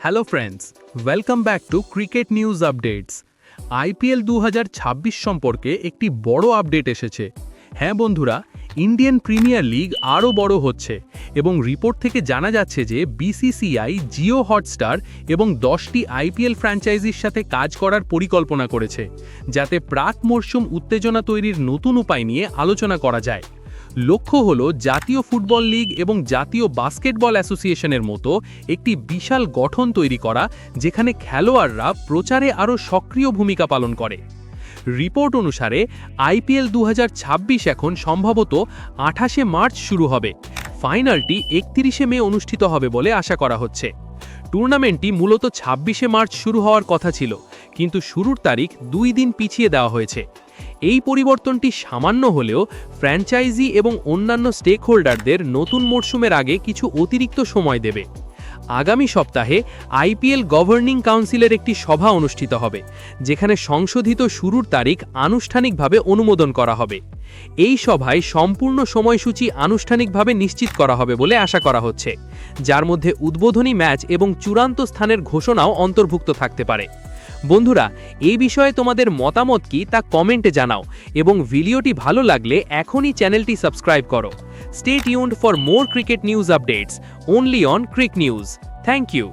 Hello friends, welcome back to cricket news updates. IPL 2026 সম্পর্কে একটি বড় আপডেট এসেছে। হ্যাঁ বন্ধুরা, ইন্ডিয়ান প্রিমিয়ার লিগ আরও বড় হচ্ছে এবং রিপোর্ট থেকে জানা যাচ্ছে যে বিসিসিআই জিও হটস্টার এবং 10টি আইপিএল ফ্র্যাঞ্চাইজির সাথে কাজ করার পরিকল্পনা করেছে, যাতে প্রাক মরশুম উত্তেজনা তৈরির নতুন উপায় নিয়ে আলোচনা করা যায়। লক্ষ্য হল জাতীয় ফুটবল লিগ এবং জাতীয় বাস্কেটবল অ্যাসোসিয়েশনের মতো একটি বিশাল গঠন তৈরি করা, যেখানে খেলোয়াড়রা প্রচারে আরও সক্রিয় ভূমিকা পালন করে। রিপোর্ট অনুসারে আইপিএল 2026 এখন সম্ভবত 28শে মার্চ শুরু হবে। ফাইনালটি 31শে মে অনুষ্ঠিত হবে বলে আশা করা হচ্ছে। টুর্নামেন্টটি মূলত 26শে মার্চ শুরু হওয়ার কথা ছিল, কিন্তু শুরুর তারিখ 2 দিন পিছিয়ে দেওয়া হয়েছে। এই পরিবর্তনটি সামান্য হলেও ফ্র্যাঞ্চাইজি এবং অন্যান্য স্টেক হোল্ডারদের নতুন মরশুমের আগে কিছু অতিরিক্ত সময় দেবে। আগামী সপ্তাহে আইপিএল গভর্নিং কাউন্সিলের একটি সভা অনুষ্ঠিত হবে, যেখানে সংশোধিত শুরুর তারিখ আনুষ্ঠানিকভাবে অনুমোদন করা হবে। এই সভায় সম্পূর্ণ সময়সূচি আনুষ্ঠানিকভাবে নিশ্চিত করা হবে বলে আশা করা হচ্ছে, যার মধ্যে উদ্বোধনী ম্যাচ এবং চূড়ান্ত স্থানের ঘোষণাও অন্তর্ভুক্ত থাকতে পারে। বন্ধুরা, এই বিষয়ে তোমাদের মতামত কি তা কমেন্টে জানাও এবং ভিডিওটি ভালো লাগলে এখনই চ্যানেলটি সাবস্ক্রাইব করো। Stay tuned for more cricket news updates only on Crick News. Thank you.